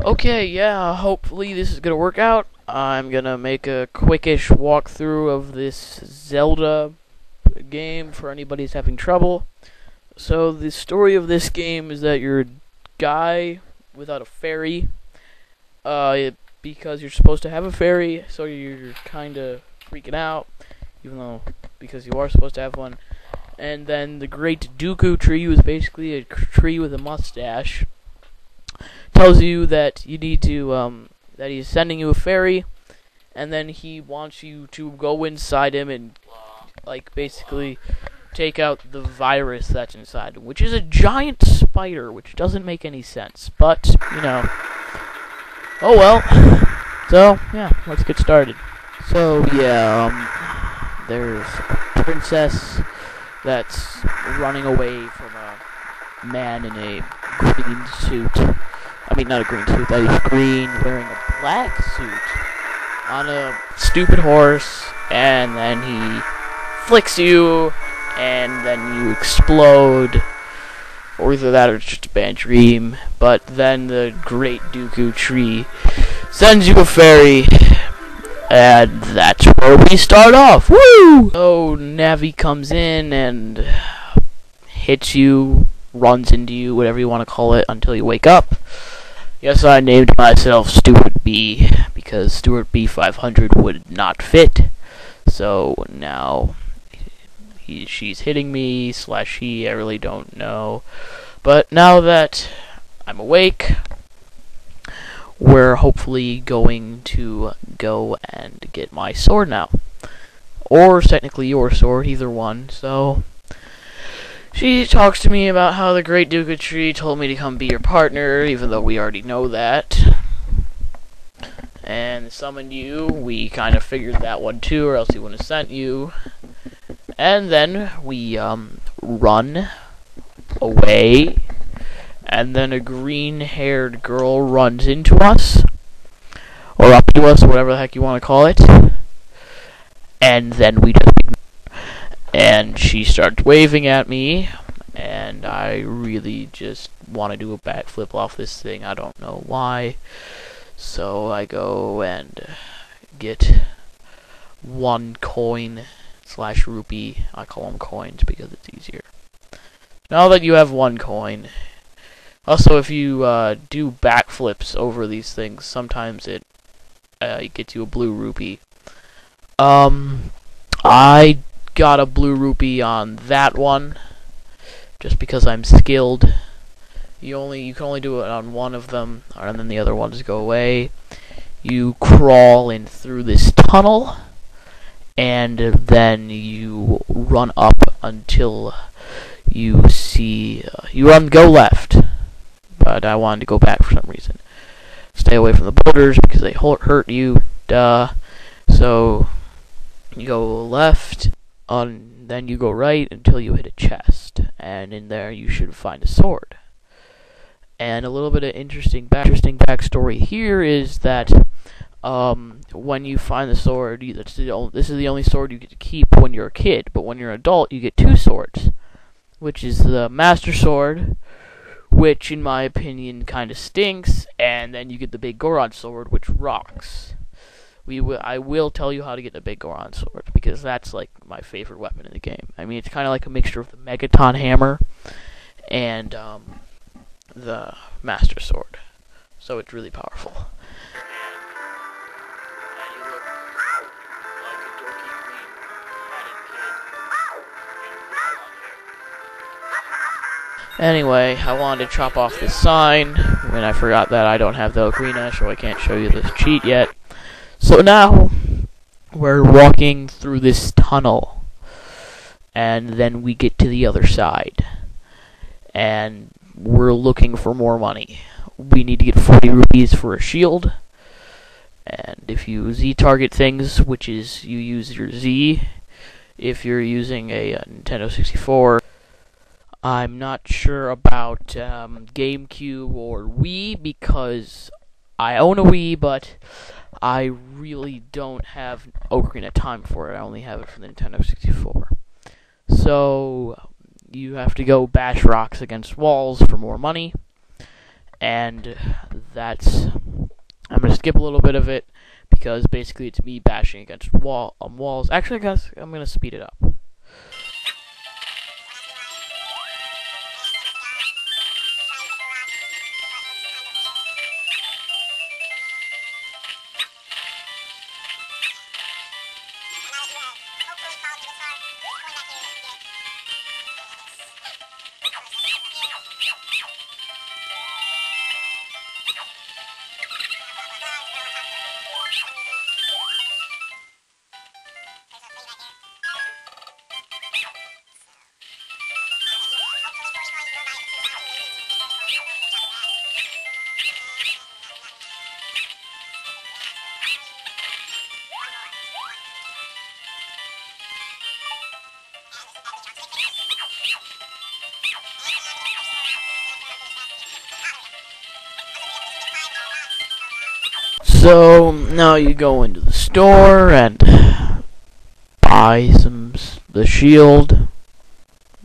Okay, yeah, hopefully this is gonna work out. I'm gonna make a quickish walkthrough of this Zelda game for anybody who's having trouble. So, the story of this game is that you're a guy without a fairy, because you're supposed to have a fairy, so you're kinda freaking out, even though, because you are supposed to have one. And then the Great Dooku Tree was basically a tree with a mustache. Tells you that you need to, that he's sending you a fairy, and then he wants you to go inside him and, like, basically take out the virus that's inside him, which is a giant spider, which doesn't make any sense, but, you know. Oh well. So, yeah, let's get started. So, yeah, there's a princess that's running away from a man in a green suit. I mean, not a green suit, that is green, wearing a black suit on a stupid horse, and then he flicks you, and then you explode, or either that or it's just a bad dream. But then the Great Dooku Tree sends you a fairy, and that's where we start off. Woo! So Navi comes in and hits you, runs into you, whatever you want to call it, until you wake up. Yes, I named myself Stuart B, because Stuart B 500 would not fit. So now she's hitting me, / he, I really don't know. But now that I'm awake, we're hopefully going to go and get my sword now. Or technically your sword, either one. So she talks to me about how the Great Dooku Tree told me to come be your partner, even though we already know that. And summoned you. We kind of figured that one too, or else he wouldn't have sent you. And then we run away. And then a green-haired girl runs into us. Or up to us, whatever the heck you want to call it. And then we just... And she starts waving at me, and I really just want to do a backflip off this thing. I don't know why. So I go and get 1 coin / rupee. I call them coins because it's easier. Now that you have 1 coin, also if you do backflips over these things, sometimes it gets you a blue rupee. I got a blue rupee on that one, just because I'm skilled. You can only do it on one of them, and then the other ones go away. You crawl in through this tunnel, and then you run up until you see go left. But I wanted to go back for some reason. Stay away from the boulders because they hurt you. Duh. So you go left. Then you go right until you hit a chest, and in there you should find a sword. And a little bit of interesting backstory here is that when you find the sword, this is the only sword you get to keep when you're a kid, but when you're an adult, you get 2 swords, which is the Master Sword, which in my opinion kind of stinks, and then you get the Big Goron Sword, which rocks. I will tell you how to get the Big Goron Sword, because that's like my favorite weapon in the game. I mean, it's kind of like a mixture of the Megaton Hammer and the Master Sword. So it's really powerful. Anyway, I wanted to chop off this sign, and I forgot that I don't have the ocarina, so I can't show you this cheat yet. So now, we're walking through this tunnel, and then we get to the other side, and we're looking for more money. We need to get 40 rupees for a shield, and if you Z-target things, which is you use your Z, if you're using a Nintendo 64, I'm not sure about GameCube or Wii, because I own a Wii, but I really don't have Ocarina of Time for it. I only have it for the Nintendo 64. So you have to go bash rocks against walls for more money, and that's I'm gonna skip a little bit of it because basically it's me bashing against walls. Actually, guys, I'm gonna speed it up. So now you go into the store and buy the shield.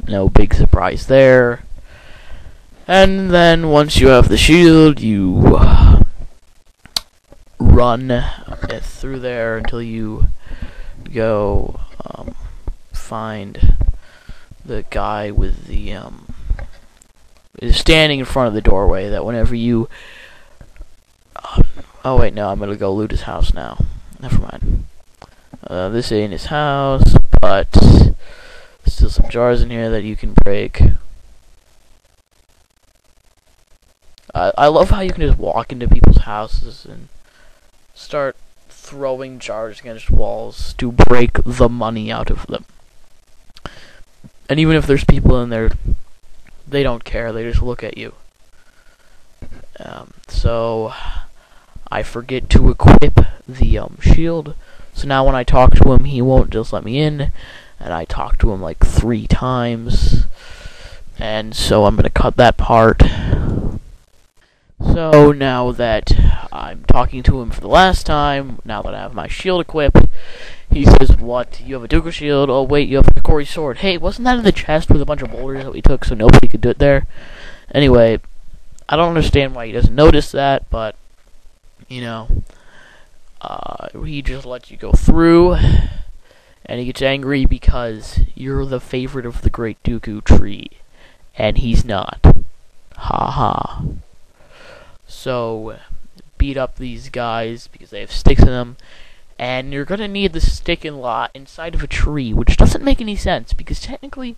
No big surprise there. And then once you have the shield, you run through there until you go find the guy with the is standing in front of the doorway. That whenever you oh wait, no, I'm gonna go loot his house now. Never mind. This ain't his house, but there's still some jars in here that you can break. I love how you can just walk into people's houses and start throwing jars against walls to break the money out of them. And even if there's people in there, they don't care. They just look at you. So I forget to equip the shield. So now when I talk to him, he won't just let me in. And I talk to him like 3 times. And so I'm going to cut that part. So now that I'm talking to him for the last time, now that I have my shield equipped, he says, "What? You have a Dooku shield? Oh wait, you have a Corey sword. Hey, wasn't that in the chest with a bunch of boulders that we took so nobody could do it there?" Anyway, I don't understand why he doesn't notice that, but, you know, he just lets you go through, and he gets angry because you're the favorite of the Great Dooku Tree, and he's not. Ha ha. So, beat up these guys because they have sticks in them, and you're gonna need the stick and lot inside of a tree, which doesn't make any sense, because technically,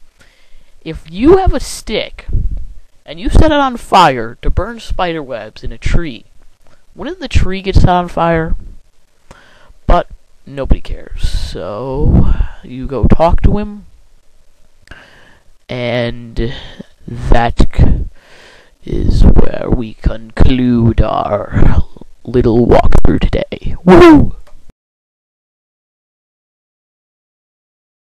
if you have a stick, and you set it on fire to burn spider webs in a tree, wouldn't the tree get set on fire? But nobody cares, so you go talk to him, and that is where we conclude our little walkthrough today. Woo!